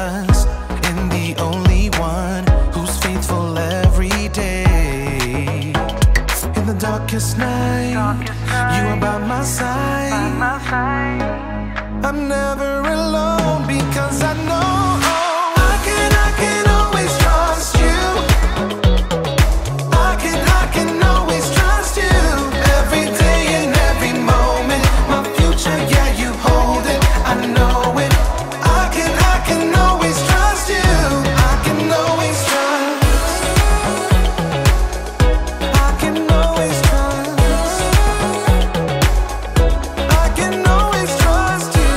trust in the only one who's faithful every day. In the darkest night, you are by my side. I'm never alone because I know I can always trust you. I can always trust you. Every day and every moment, my future, yeah, you hold it. I know it. I can always trust you. I can always trust. I can always trust. I can always trust you.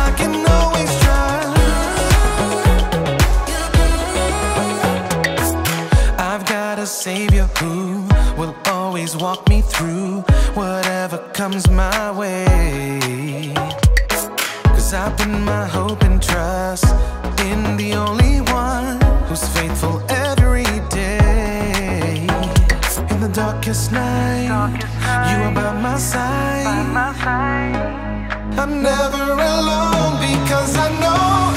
I can always trust. I've got a savior who will always walk me through whatever comes my way. 'Cause I put my hope and trust in the only one who's faithful every day. In the darkest night, you are by my side. I'm never alone because I know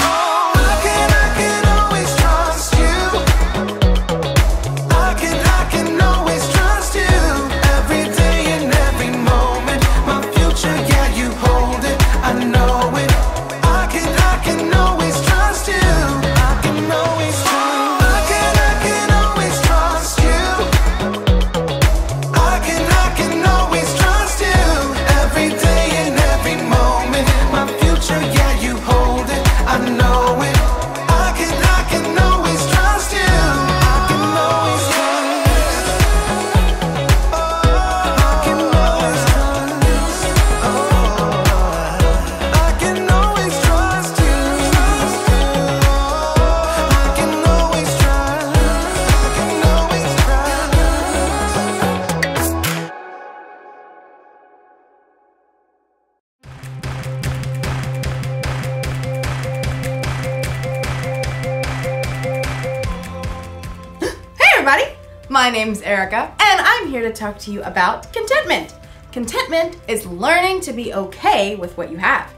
I can always trust you. I can always trust you. Every day and every moment, my future, yeah, you hold it. I know it. I can always trust you. I can always trust. I can always trust you. I can always trust you. Every day and every moment, my future, yeah, you hold it. I know it. I can always trust you. I can always trust. I can always trust. I can always trust you. I can always trust. I can always trust. Hey everybody! My name's Erica, and I'm here to talk to you about contentment. Contentment is learning to be okay with what you have.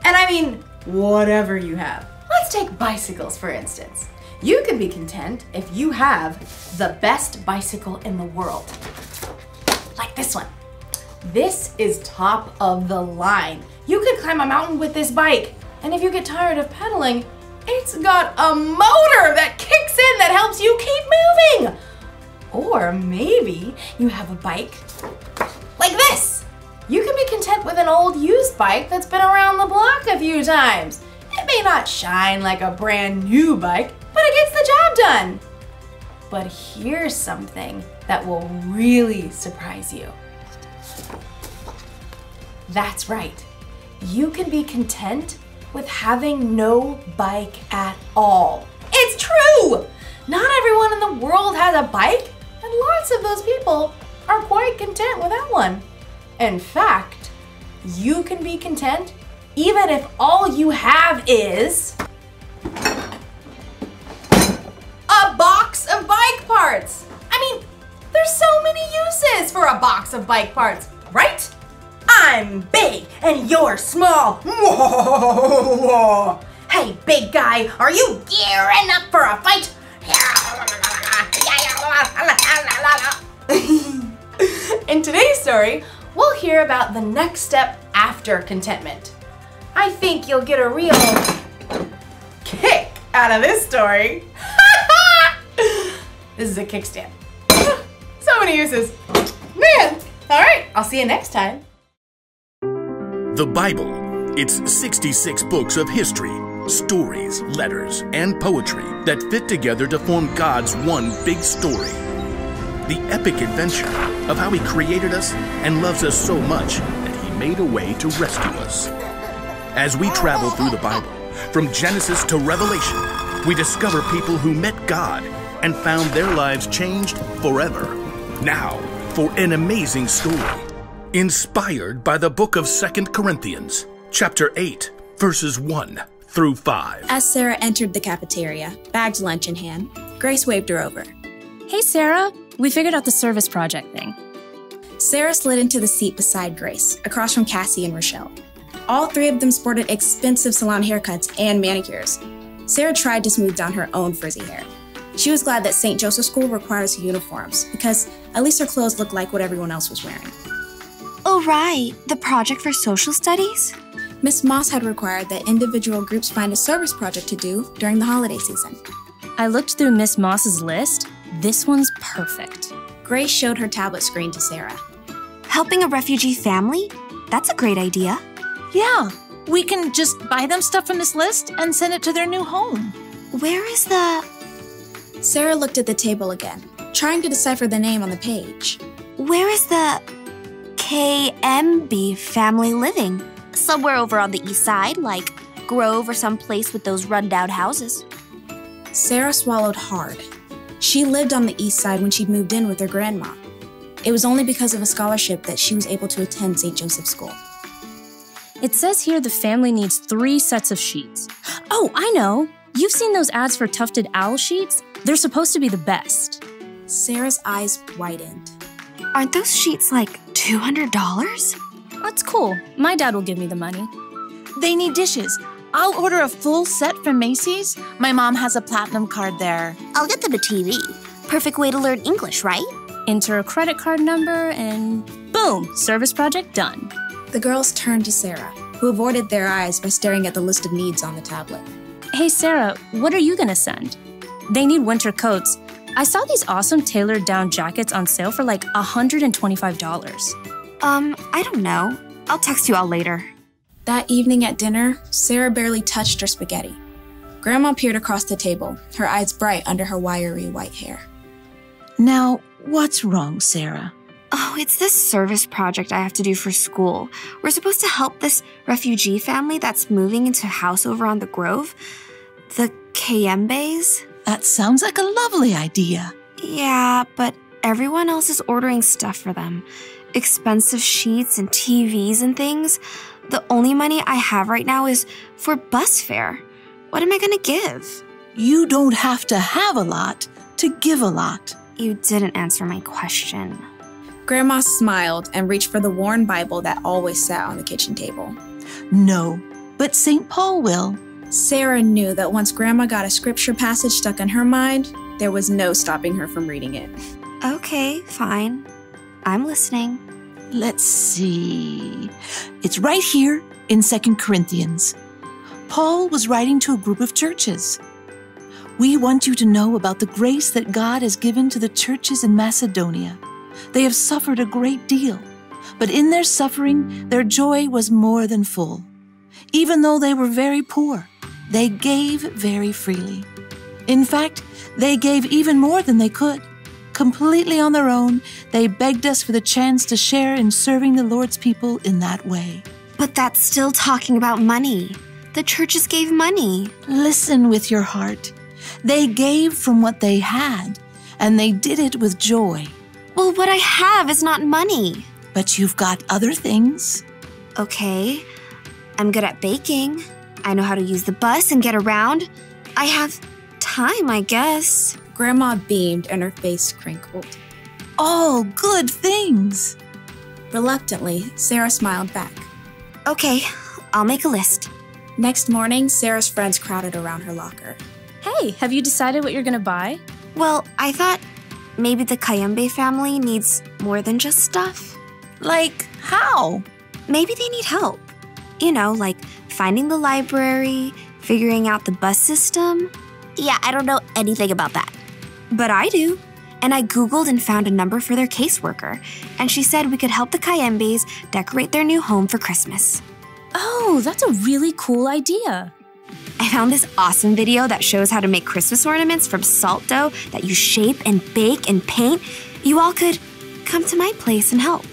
And I mean, whatever you have. Let's take bicycles, for instance. You can be content if you have the best bicycle in the world. Like this one. This is top of the line. You could climb a mountain with this bike. And if you get tired of pedaling, it's got a motor that kicks in that helps you keep moving. Or maybe you have a bike like this. You can be content with an old used bike that's been around the block a few times. It may not shine like a brand new bike, but it gets the job done. But here's something that will really surprise you. That's right. You can be content with having no bike at all. It's true! Not everyone in the world has a bike, and lots of those people are quite content without one. In fact, you can be content even if all you have is a box of bike parts. I mean, there's so many uses for a box of bike parts, right? I'm big and you're small. Hey, big guy, are you gearing up for a fight? In today's story, we'll hear about the next step after contentment. I think you'll get a real kick out of this story. This is a kickstand. So many uses. Man, all right, I'll see you next time. The Bible. It's 66 books of history, stories, letters, and poetry that fit together to form God's one big story. The epic adventure of how He created us and loves us so much that He made a way to rescue us. As we travel through the Bible, from Genesis to Revelation, we discover people who met God and found their lives changed forever. Now, for an amazing story, inspired by the book of 2nd Corinthians, chapter 8, verses 1 through 5. As Sarah entered the cafeteria, bagged lunch in hand, Grace waved her over. Hey, Sarah. We figured out the service project thing. Sarah slid into the seat beside Grace, across from Cassie and Rochelle. All three of them sported expensive salon haircuts and manicures. Sarah tried to smooth down her own frizzy hair. She was glad that St. Joseph's School requires uniforms, because at least her clothes looked like what everyone else was wearing. Oh, right. The project for social studies? Miss Moss had required that individual groups find a service project to do during the holiday season. I looked through Miss Moss's list. This one's perfect. Grace showed her tablet screen to Sarah. Helping a refugee family? That's a great idea. Yeah, we can just buy them stuff from this list and send it to their new home. Where is the... Sarah looked at the table again, trying to decipher the name on the page. Where is the KMB family living? Somewhere over on the east side, like Grove or some place with those rundown houses. Sarah swallowed hard. She lived on the east side when she'd moved in with her grandma. It was only because of a scholarship that she was able to attend St. Joseph's School. It says here the family needs 3 sets of sheets. Oh, I know! You've seen those ads for tufted owl sheets? They're supposed to be the best. Sarah's eyes widened. Aren't those sheets like $200? That's cool. My dad will give me the money. They need dishes. I'll order a full set from Macy's. My mom has a platinum card there. I'll get them a TV. Perfect way to learn English, right? Enter a credit card number and boom, service project done. The girls turned to Sarah, who avoided their eyes by staring at the list of needs on the tablet. Hey Sarah, what are you gonna send? They need winter coats. I saw these awesome tailored down jackets on sale for like $125. I don't know. I'll text you all later. That evening at dinner, Sarah barely touched her spaghetti. Grandma peered across the table, her eyes bright under her wiry white hair. Now, what's wrong, Sarah? Oh, it's this service project I have to do for school. We're supposed to help this refugee family that's moving into a house over on the Grove. The Kayembes. That sounds like a lovely idea. Yeah, but everyone else is ordering stuff for them. Expensive sheets and TVs and things. The only money I have right now is for bus fare. What am I gonna give? You don't have to have a lot to give a lot. You didn't answer my question. Grandma smiled and reached for the worn Bible that always sat on the kitchen table. No, but St. Paul will. Sarah knew that once Grandma got a scripture passage stuck in her mind, there was no stopping her from reading it. Okay, fine. I'm listening. Let's see. It's right here in 2nd Corinthians. Paul was writing to a group of churches. We want you to know about the grace that God has given to the churches in Macedonia. They have suffered a great deal, but in their suffering, their joy was more than full. Even though they were very poor, they gave very freely. In fact, they gave even more than they could. Completely on their own, they begged us for the chance to share in serving the Lord's people in that way. But that's still talking about money. The churches gave money. Listen with your heart. They gave from what they had, and they did it with joy. Well, what I have is not money. But you've got other things. Okay, I'm good at baking. I know how to use the bus and get around. I have time, I guess. Grandma beamed and her face crinkled. All good things. Reluctantly, Sarah smiled back. Okay, I'll make a list. Next morning, Sarah's friends crowded around her locker. Hey, have you decided what you're gonna buy? Well, I thought maybe the Kayembe family needs more than just stuff. Like how? Maybe they need help. You know, like finding the library, figuring out the bus system. Yeah, I don't know anything about that. But I do. And I Googled and found a number for their caseworker. And she said we could help the Kayembes decorate their new home for Christmas. Oh, that's a really cool idea. I found this awesome video that shows how to make Christmas ornaments from salt dough that you shape and bake and paint. You all could come to my place and help.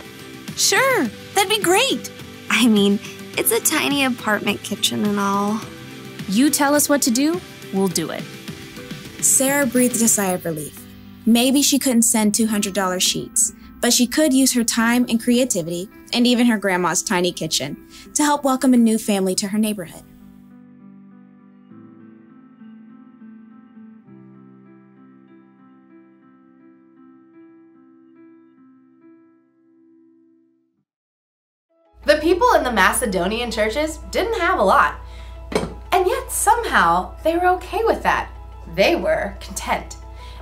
Sure, that'd be great. I mean, it's a tiny apartment kitchen and all. You tell us what to do, we'll do it. Sarah breathed a sigh of relief. Maybe she couldn't send $200 sheets, but she could use her time and creativity, and even her grandma's tiny kitchen, to help welcome a new family to her neighborhood. The people in in the Macedonian churches didn't have a lot. And yet somehow they were okay with that. They were content.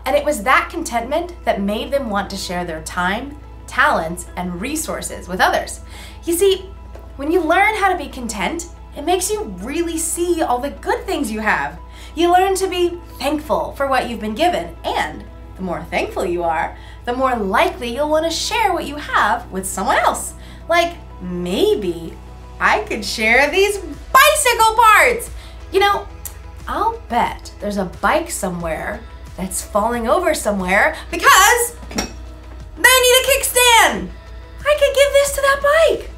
And it was that contentment that made them want to share their time, talents, and resources with others. You see, when you learn how to be content, it makes you really see all the good things you have. You learn to be thankful for what you've been given, and the more thankful you are, the more likely you'll want to share what you have with someone else. Like, maybe I could share these bicycle parts. You know, I'll bet there's a bike somewhere that's falling over somewhere because they need a kickstand. I could give this to that bike.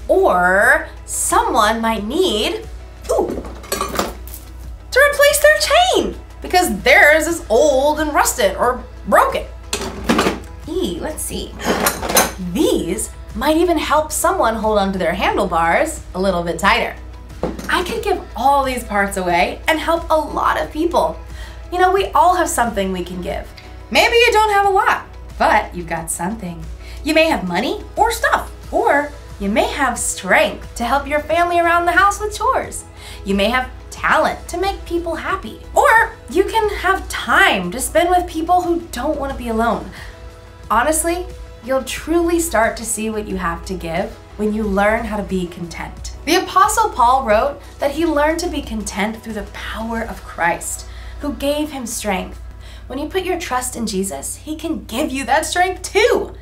Or someone might need, to replace their chain because theirs is old and rusted or broken. Let's see. These might even help someone hold onto their handlebars a little bit tighter. I could give all these parts away and help a lot of people. You know, we all have something we can give. Maybe you don't have a lot, but you've got something. You may have money or stuff, or you may have strength to help your family around the house with chores. You may have talent to make people happy, or you can have time to spend with people who don't want to be alone. Honestly, you'll truly start to see what you have to give when you learn how to be content. The Apostle Paul wrote that he learned to be content through the power of Christ, who gave him strength. When you put your trust in Jesus, he can give you that strength too.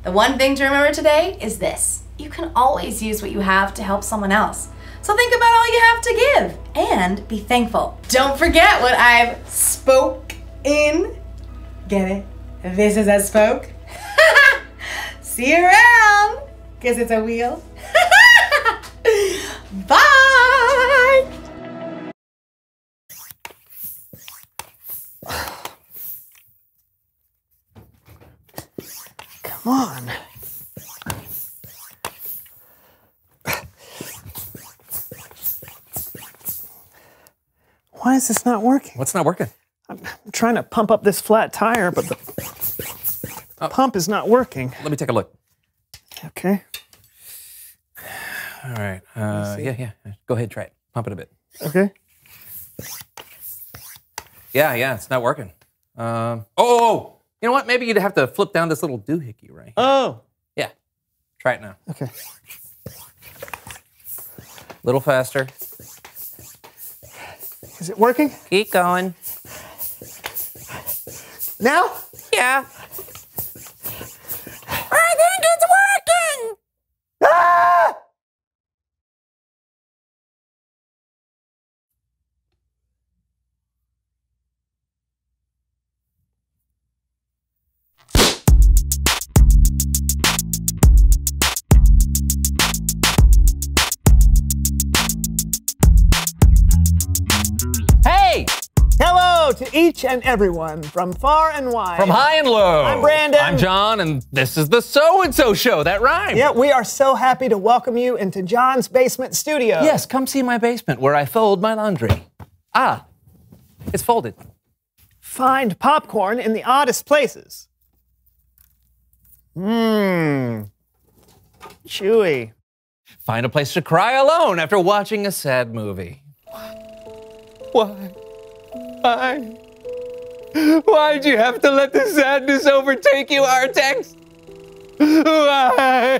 The one thing to remember today is this: you can always use what you have to help someone else. So think about all you have to give and be thankful. Don't forget what I've spoke in. Get it? This is a spoke. See you around, because it's a wheel. Bye! Come on. Why is this not working? What's not working? I'm trying to pump up this flat tire, but the pump is not working. Let me take a look. Okay. All right. Yeah. Go ahead, try it. Pump it a bit. Okay. Yeah, it's not working. Oh! You know what? Maybe you'd have to flip down this little doohickey right here. Oh. Yeah. Try it now. Okay. A little faster. Is it working? Keep going. Now? Yeah. I think it's working! Ah! Hey! Hello to each and everyone from far and wide. From high and low. I'm Brandon. I'm John, and this is the So-and-So Show. That rhymes. Yeah, we are so happy to welcome you into John's basement studio. Yes, come see my basement where I fold my laundry. Ah, it's folded. Find popcorn in the oddest places. Mmm. Chewy. Find a place to cry alone after watching a sad movie. Why? Why'd you have to let the sadness overtake you, Artex? Why?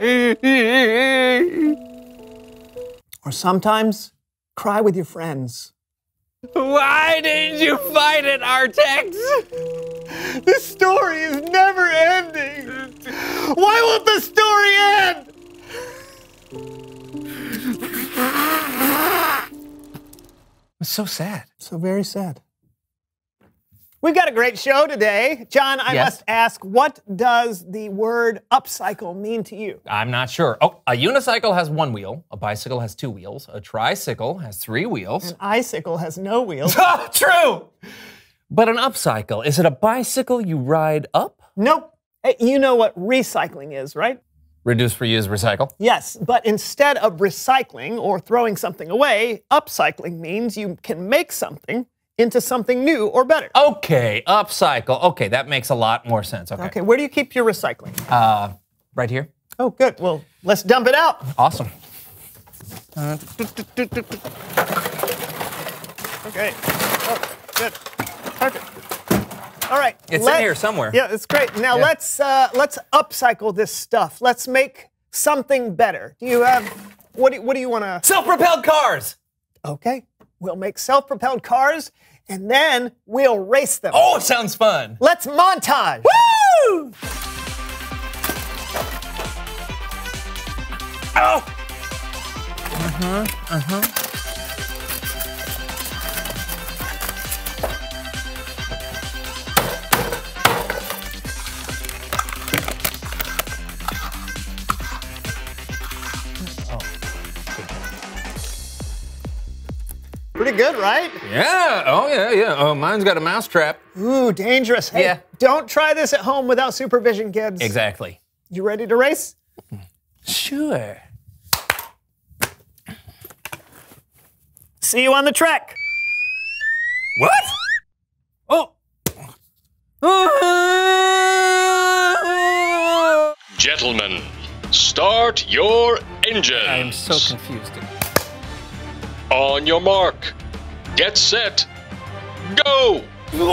Or sometimes cry with your friends. Why didn't you fight it, Artex? The story is never ending. Why won't the story end? It's so sad. So very sad. We've got a great show today. John, I must ask, what does the word upcycle mean to you? I'm not sure. Oh, a unicycle has one wheel, a bicycle has two wheels, a tricycle has three wheels. An icicle has no wheels. True! But an upcycle, is it a bicycle you ride up? Nope. Hey, you know what recycling is, right? Reduce, reuse, recycle? Yes, but instead of recycling or throwing something away, upcycling means you can make something into something new or better. Okay, upcycle. Okay, that makes a lot more sense. Okay, where do you keep your recycling? Right here. Oh, good. Well, let's dump it out. Awesome. Okay. Oh, good. Perfect. All right. It's in here somewhere. Yeah, it's great. Now let's upcycle this stuff. Let's make something better. Do you have what do you want to? Self-propelled cars. Okay. We'll make self-propelled cars and then we'll race them. Oh, it sounds fun. Let's montage. Woo! Oh. Pretty good, right? Yeah. Oh, yeah. Oh, mine's got a mousetrap. Ooh, dangerous. Hey, Yeah. don't try this at home without supervision, kids. Exactly. You ready to race? Sure. See you on the track. What? Oh. Gentlemen, start your engines. I am so confused. On your mark. Get set. Go! Whoa!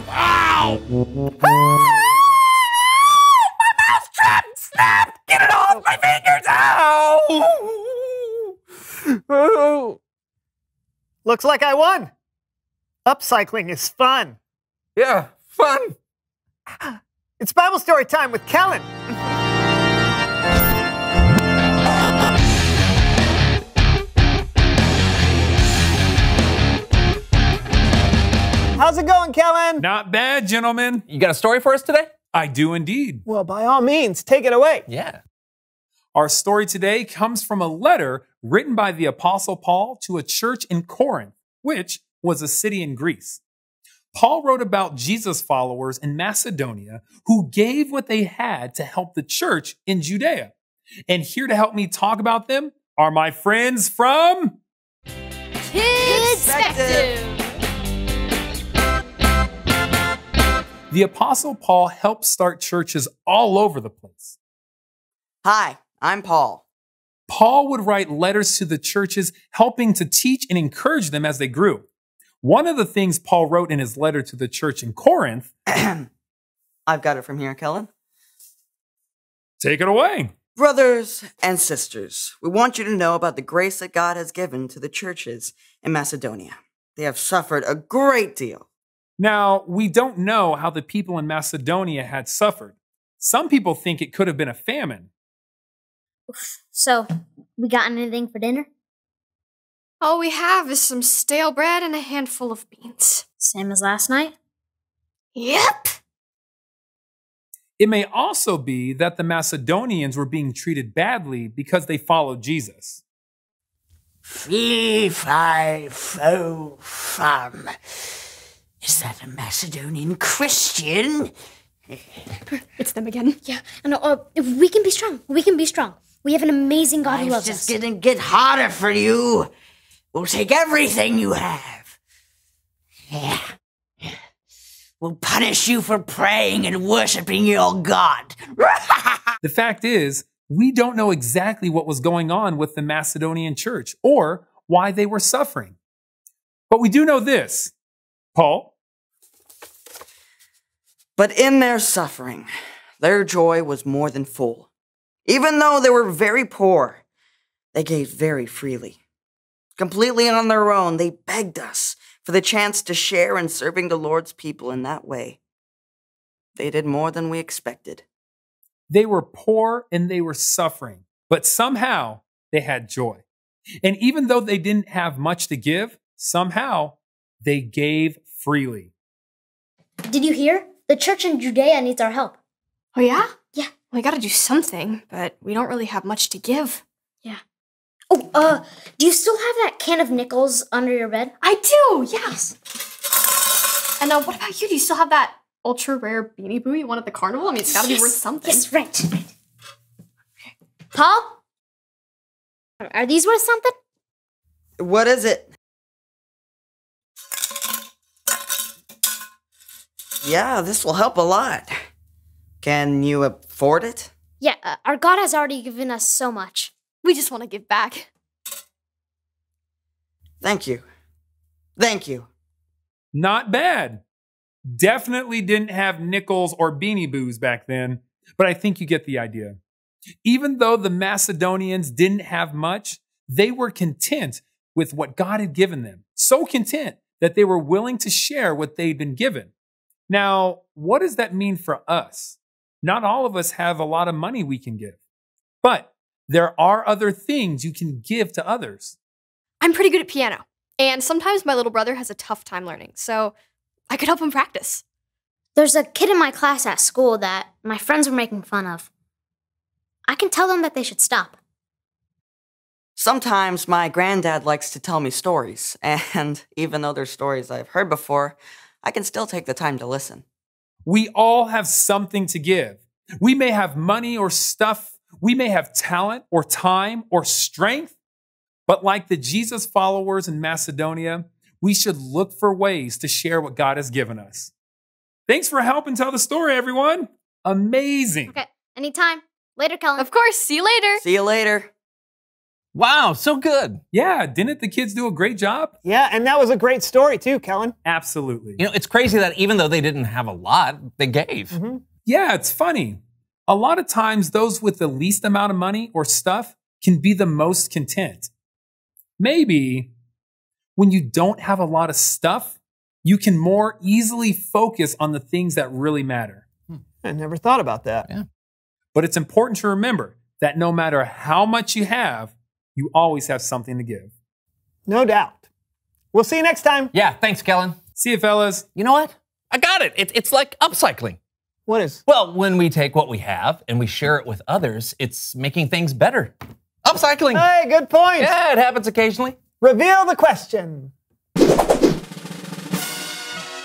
Ow! My mousetrap snapped! Get it off my fingers! Ow! Looks like I won. Upcycling is fun. Yeah, fun. It's Bible story time with Kellen. How's it going, Kellen? Not bad, gentlemen. You got a story for us today? I do indeed. Well, by all means, take it away. Yeah. Our story today comes from a letter written by the Apostle Paul to a church in Corinth, which was a city in Greece. Paul wrote about Jesus followers in Macedonia who gave what they had to help the church in Judea. And here to help me talk about them are my friends from K-2nd. The Apostle Paul helped start churches all over the place. Hi, I'm Paul. Paul would write letters to the churches, helping to teach and encourage them as they grew. One of the things Paul wrote in his letter to the church in Corinth. I've got it from here, Kellen. Take it away. Brothers and sisters, we want you to know about the grace that God has given to the churches in Macedonia. They have suffered a great deal. Now, we don't know how the people in Macedonia had suffered. Some people think it could have been a famine. So, we got anything for dinner? All we have is some stale bread and a handful of beans. Same as last night? Yep. It may also be that the Macedonians were being treated badly because they followed Jesus. Fee, fi, fo, fum. Is that a Macedonian Christian? It's them again. Yeah, no, we can be strong. We can be strong. We have an amazing God who loves us. It's just gonna get harder for you. We'll take everything you have. Yeah. We'll punish you for praying and worshiping your God. The fact is, we don't know exactly what was going on with the Macedonian church or why they were suffering. But we do know this. Paul? But in their suffering, their joy was more than full. Even though they were very poor, they gave very freely. Completely on their own, they begged us for the chance to share in serving the Lord's people in that way. They did more than we expected. They were poor and they were suffering, but somehow they had joy. And even though they didn't have much to give, somehow they gave freely. Did you hear? The church in Judea needs our help. Oh, yeah? Yeah. We gotta do something, but we don't really have much to give. Yeah. Oh, do you still have that can of nickels under your bed? I do, yes. And what about you? Do you still have that ultra rare Beanie Boo you won at the carnival? I mean, it's gotta be worth something. Yes, right. Paul? Are these worth something? What is it? Yeah, this will help a lot. Can you afford it? Yeah, our God has already given us so much. We just want to give back. Thank you. Thank you. Not bad. Definitely didn't have nickels or beanie boos back then, but I think you get the idea. Even though the Macedonians didn't have much, they were content with what God had given them. So content that they were willing to share what they'd been given. Now, what does that mean for us? Not all of us have a lot of money we can give, but there are other things you can give to others. I'm pretty good at piano, and sometimes my little brother has a tough time learning, so I could help him practice. There's a kid in my class at school that my friends were making fun of. I can tell them that they should stop. Sometimes my granddad likes to tell me stories, and even though they're stories I've heard before, I can still take the time to listen. We all have something to give. We may have money or stuff. We may have talent or time or strength. But like the Jesus followers in Macedonia, we should look for ways to share what God has given us. Thanks for helping tell the story, everyone. Amazing. Okay, anytime. Later, Kellen. Of course, see you later. See you later. Wow, so good. Yeah, didn't the kids do a great job? Yeah, and that was a great story too, Kellen. Absolutely. You know, it's crazy that even though they didn't have a lot, they gave. Mm-hmm. Yeah, it's funny. A lot of times, those with the least amount of money or stuff can be the most content. Maybe when you don't have a lot of stuff, you can more easily focus on the things that really matter. I never thought about that. Yeah. But it's important to remember that no matter how much you have, you always have something to give. No doubt. We'll see you next time. Yeah, thanks, Kellen. See you, fellas. You know what? I got it. It's like upcycling. What is? Well, when we take what we have and we share it with others, it's making things better. Upcycling. Hey, good point. Yeah, it happens occasionally. Reveal the question.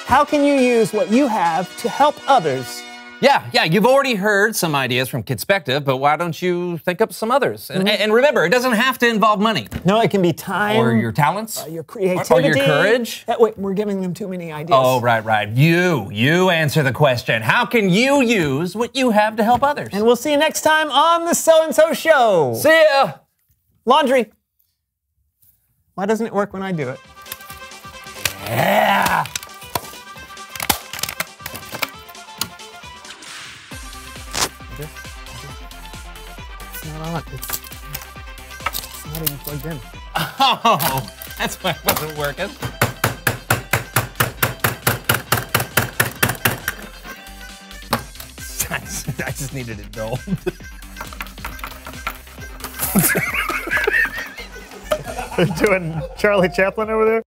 How can you use what you have to help others? Yeah, you've already heard some ideas from K-2nd, but why don't you think up some others? And remember, it doesn't have to involve money. No, it can be time. Or your talents. Your creativity. Or your courage. Wait, we're giving them too many ideas. Oh, right. You answer the question. How can you use what you have to help others? And we'll see you next time on the So-and-So Show. See ya. Laundry. Why doesn't it work when I do it? Yeah. It's not on. It's not even plugged in. Oh, that's why it wasn't working. I just needed it dulled. They're doing Charlie Chaplin over there.